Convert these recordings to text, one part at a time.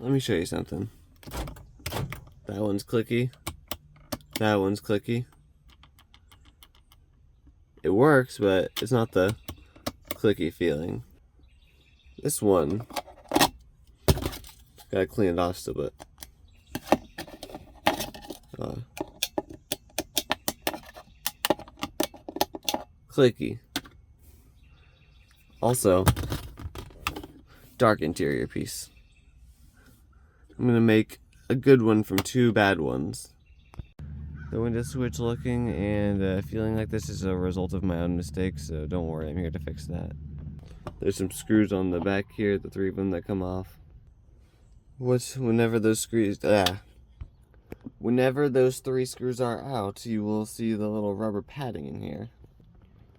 Let me show you something. That one's clicky. That one's clicky. It works, but it's not the clicky feeling. This one, gotta clean it off still, but clicky. Also, dark interior piece. I'm gonna make a good one from two bad ones. The window switch looking and feeling like this is a result of my own mistakes, so don't worry, I'm here to fix that. There's some screws on the back here, the 3 of them that come off. Whenever those 3 screws are out, you will see the little rubber padding in here.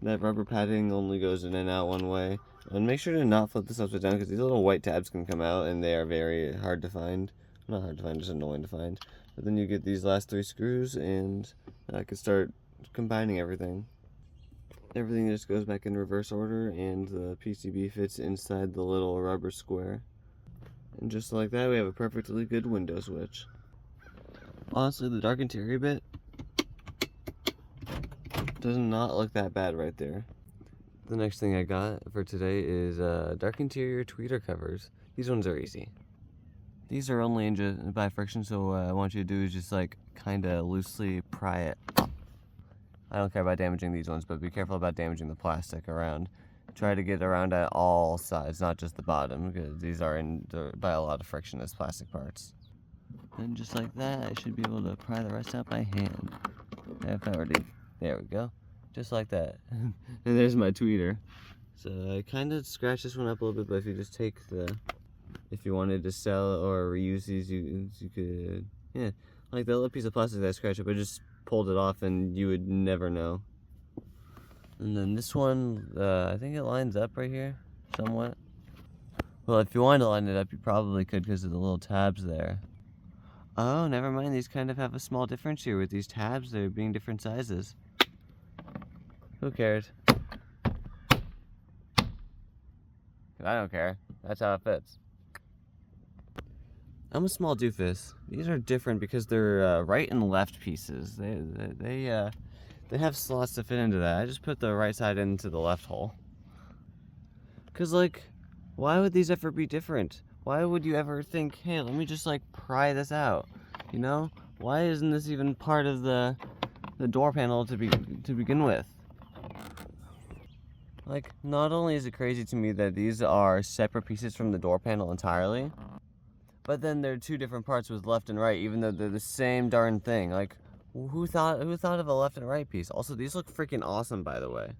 That rubber padding only goes in and out one way. And make sure to not flip this upside down because these little white tabs can come out and they are very hard to find. Not hard to find, just annoying to find. But then you get these last 3 screws and I can start combining everything. Everything just goes back in reverse order and the PCB fits inside the little rubber square. And just like that, we have a perfectly good window switch. Honestly, the dark interior bit does not look that bad right there. The next thing I got for today is dark interior tweeter covers. These ones are easy. These are only by friction, so what I want you to do is just like kind of loosely pry it up. I don't care about damaging these ones, but be careful about damaging the plastic around. Try to get around at all sides, not just the bottom, because these are by a lot of friction as plastic parts. And just like that, I should be able to pry the rest out by hand. If I were to, there we go. Just like that. And there's my tweeter. So I kind of scratched this one up a little bit, but if you just take if you wanted to sell or reuse these, you could, yeah. Like that little piece of plastic that I scratched up, I just pulled it off and you would never know. And then this one, I think it lines up right here, somewhat. Well, if you wanted to line it up, you probably could because of the little tabs there. Oh, never mind, these kind of have a small difference here with these tabs, they're being different sizes. Who cares? I don't care. That's how it fits. I'm a small doofus. These are different because they're right and left pieces. They have slots to fit into that. I just put the right side into the left hole. Cause like, why would these ever be different? Why would you ever think, hey, let me just like pry this out? You know? Why isn't this even part of the door panel to begin with? Like, not only is it crazy to me that these are separate pieces from the door panel entirely, but then they're 2 different parts with left and right, even though they're the same darn thing. Like, who thought of a left and right piece? Also, these look freaking awesome, by the way.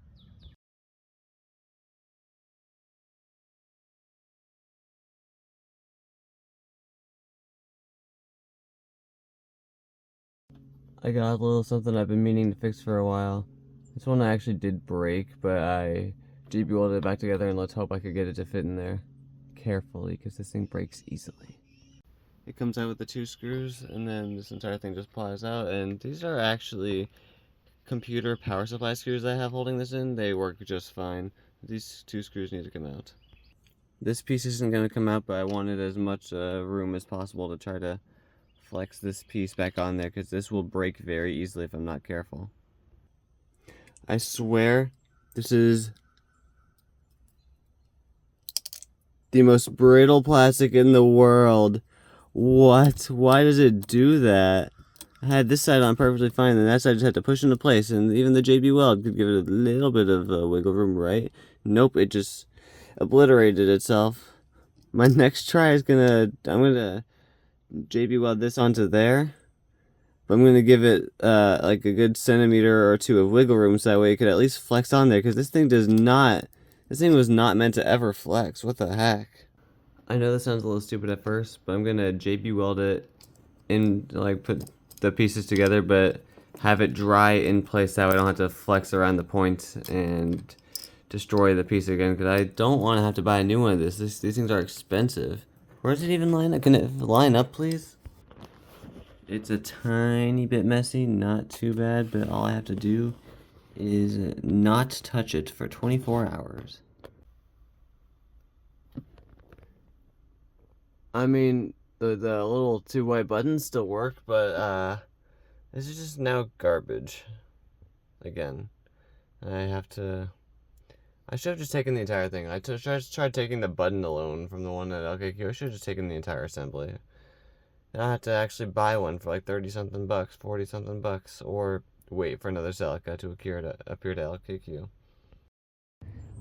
I got a little something I've been meaning to fix for a while. This one I actually did break, but I JB welded it back together, and let's hope I could get it to fit in there carefully, because this thing breaks easily. It comes out with the 2 screws, and then this entire thing just plies out, and these are actually computer power supply screws I have holding this in. They work just fine. These 2 screws need to come out. This piece isn't going to come out, but I wanted as much room as possible to try to flex this piece back on there, because this will break very easily if I'm not careful. I swear this is the most brittle plastic in the world. What? Why does it do that? I had this side on perfectly fine, and that side just had to push into place, and even the JB Weld could give it a little bit of wiggle room, right? Nope, it just obliterated itself. My next try is I'm gonna JB Weld this onto there, but I'm gonna give it like a good centimeter or 2 of wiggle room, so that way it could at least flex on there, because this thing was not meant to ever flex. What the heck? I know this sounds a little stupid at first, but I'm gonna JB weld it in, like put the pieces together, but have it dry in place that way I don't have to flex around the point and destroy the piece again, because I don't want to have to buy a new one of this. These things are expensive. Where does it even line up? Can it line up, please? It's a tiny bit messy, not too bad, but all I have to do is not touch it for 24 hours. I mean, The little 2 white buttons still work, but this is just now garbage. Again, I should have just taken the entire thing. I tried taking the button alone from the one at LKQ. I should have just taken the entire assembly. Now I have to actually buy one for like 30 something bucks, 40 something bucks, or wait for another Celica to appear to LKQ.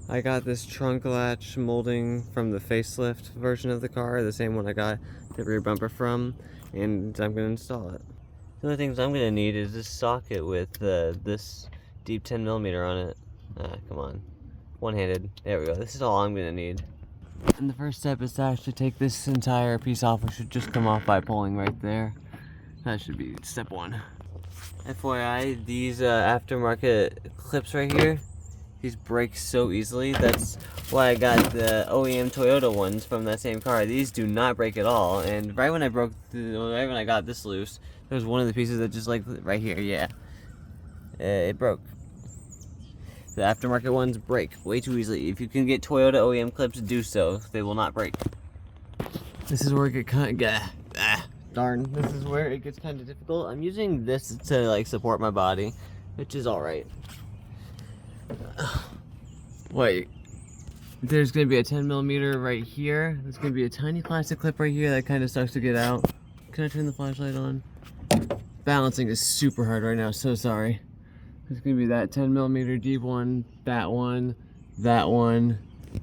I got this trunk latch molding from the facelift version of the car, the same one I got the rear bumper from, and I'm going to install it. The only things I'm going to need is this socket with this deep 10mm on it. Come on. One-handed. There we go. This is all I'm going to need. And the first step is to actually take this entire piece off, which should just come off by pulling right there. That should be step 1. FYI, these aftermarket clips right here, these break so easily. That's why I got the OEM Toyota ones from that same car. These do not break at all. And right when I got this loose, there was one of the pieces that just like right here, yeah, it broke. The aftermarket ones break way too easily. If you can get Toyota OEM clips, do so. They will not break. This is where it darn. This is where it gets kind of difficult. I'm using this to like support my body, which is all right. Wait, there's gonna be a 10mm right here. There's gonna be a tiny plastic clip right here that kind of sucks to get out. Can I turn the flashlight on? Balancing is super hard right now, so sorry. There's gonna be that 10mm deep one, that one,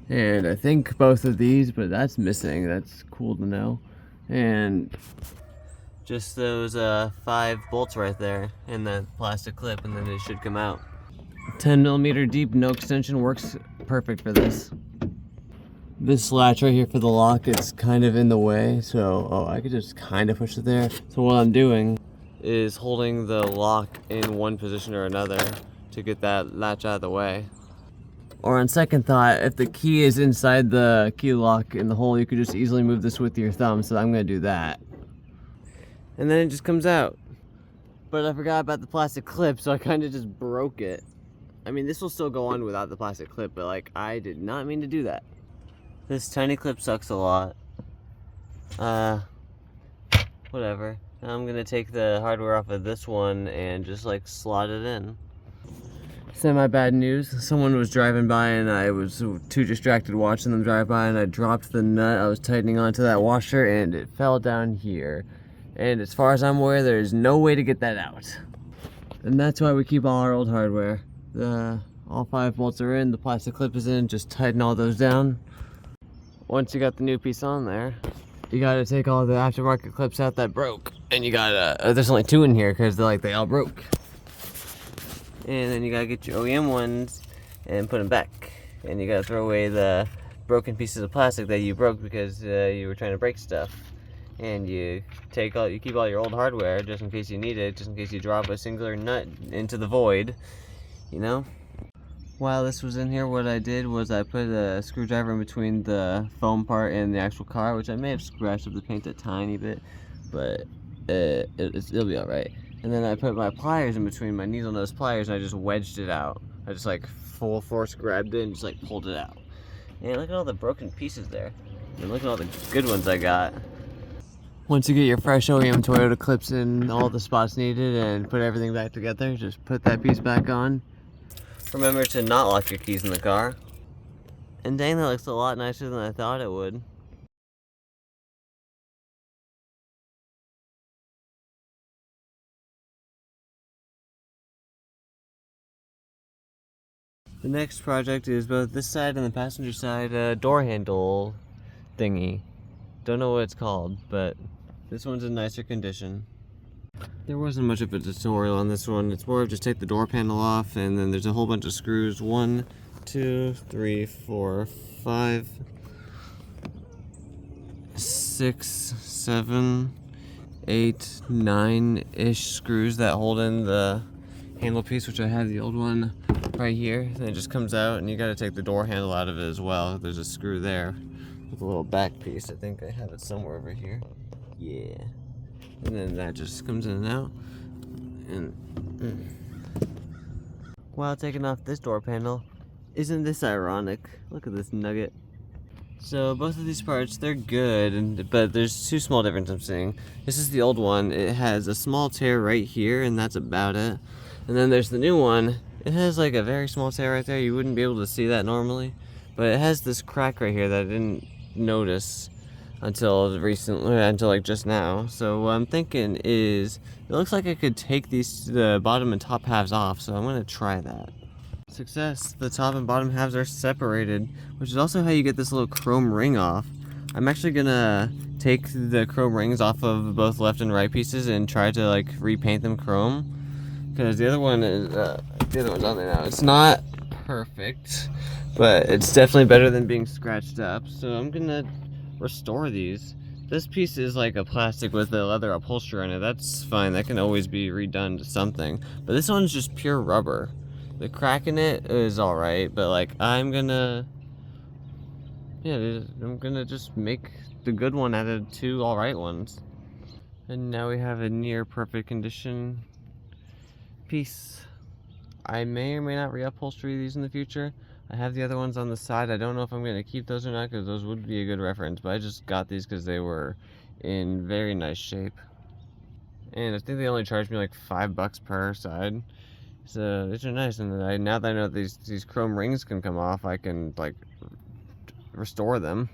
and I think both of these, but that's missing. That's cool to know. And just those 5 bolts right there in that plastic clip, and then it should come out. 10mm deep, no extension, works perfect for this. This latch right here for the lock, it's kind of in the way, so I could just kind of push it there. So what I'm doing is holding the lock in one position or another to get that latch out of the way. Or on second thought, if the key is inside the key lock in the hole, you could just easily move this with your thumb, so I'm gonna do that. And then it just comes out. But I forgot about the plastic clip, so I kind of just broke it. I mean, this will still go on without the plastic clip, but like, I did not mean to do that. This tiny clip sucks a lot. Whatever. Now I'm gonna take the hardware off of this one and just like slot it in. Semi bad news. Someone was driving by and I was too distracted watching them drive by, and I dropped the nut I was tightening onto that washer and it fell down here. And as far as I'm aware, there's no way to get that out. And that's why we keep all our old hardware. All 5 bolts are in, the plastic clip is in, just tighten all those down. Once you got the new piece on there, you gotta take all the aftermarket clips out that broke. And you gotta, there's only 2 in here because they all broke. And then you gotta get your OEM ones and put them back. And you gotta throw away the broken pieces of plastic that you broke because you were trying to break stuff. And you keep all your old hardware just in case you need it, just in case you drop a singular nut into the void, you know? While this was in here, what I did was I put a screwdriver in between the foam part and the actual car, which I may have scratched up the paint a tiny bit, but it'll be alright. And then I put my pliers in between my needle nose pliers and I just wedged it out. I just like full force grabbed it and just like pulled it out. And look at all the broken pieces there. And look at all the good ones I got. Once you get your fresh OEM Toyota clips in all the spots needed and put everything back together, just put that piece back on. Remember to not lock your keys in the car. And dang, that looks a lot nicer than I thought it would. The next project is both this side and the passenger side door handle thingy. Don't know what it's called, but this one's in nicer condition. There wasn't much of a tutorial on this one. It's more of just take the door panel off, and then there's a whole bunch of screws. 1, 2, 3, 4, 5, 6, 7, 8, 9-ish screws that hold in the handle piece, which I have the old one right here. Then it just comes out, and you gotta take the door handle out of it as well. There's a screw there with a little back piece. I think I have it somewhere over here. Yeah. And then that just comes in and out. And while taking off this door panel, isn't this ironic? Look at this nugget. So both of these parts, they're good, but there's two small differences I'm seeing. This is the old one. It has a small tear right here, and that's about it. And then there's the new one. It has like a very small tear right there. You wouldn't be able to see that normally, but it has this crack right here that I didn't notice until recently, until like just now. So what I'm thinking is, it looks like I could take the bottom and top halves off, so I'm gonna try that. Success! The top and bottom halves are separated, which is also how you get this little chrome ring off. I'm actually gonna take the chrome rings off of both left and right pieces and try to like repaint them chrome, because the other one's on there now. It's not perfect, but it's definitely better than being scratched up. So I'm gonna restore these. This piece is like a plastic with a leather upholstery on it. That's fine. That can always be redone to something. But this one's just pure rubber. The crack in it is alright, but like I'm gonna just make the good one out of two alright ones. And now we have a near perfect condition piece. I may or may not reupholstery these in the future. I have the other ones on the side. I don't know if I'm going to keep those or not, because those would be a good reference, but I just got these because they were in very nice shape. And I think they only charged me like $5 per side. So these are nice, and now that I know these chrome rings can come off, I can like restore them.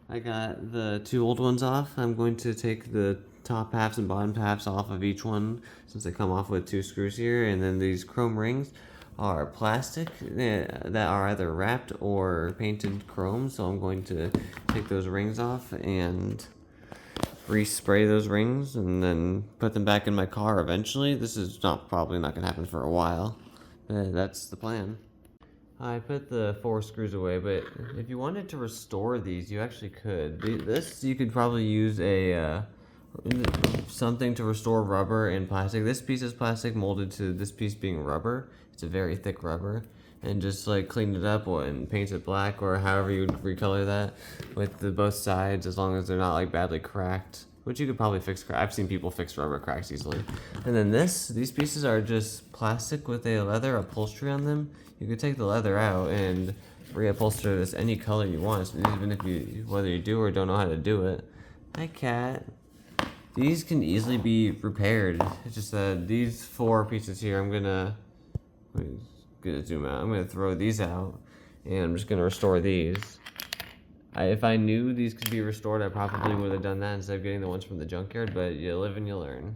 I got the two old ones off. I'm going to take the top halves and bottom halves off of each one, since they come off with two screws here, and then these chrome rings are plastic that are either wrapped or painted chrome, so I'm going to take those rings off and respray those rings and then put them back in my car eventually. This is probably not gonna happen for a while, but that's the plan. I put the 4 screws away, but if you wanted to restore these, you actually could. You could probably use something to restore rubber and plastic. This piece is plastic molded to this piece being rubber. It's a very thick rubber. And just like clean it up and paint it black, or however you would recolor that with both sides, as long as they're not like badly cracked, which you could probably fix. I've seen people fix rubber cracks easily. And then these pieces are just plastic with a leather upholstery on them. You could take the leather out and reupholster this any color you want, even if whether you do or don't know how to do it. Hi, cat. These can easily be repaired. It's just that these 4 pieces here, I'm gonna zoom out. I'm gonna throw these out, and I'm just gonna restore these. If I knew these could be restored, I probably would have done that instead of getting the ones from the junkyard, but you live and you learn.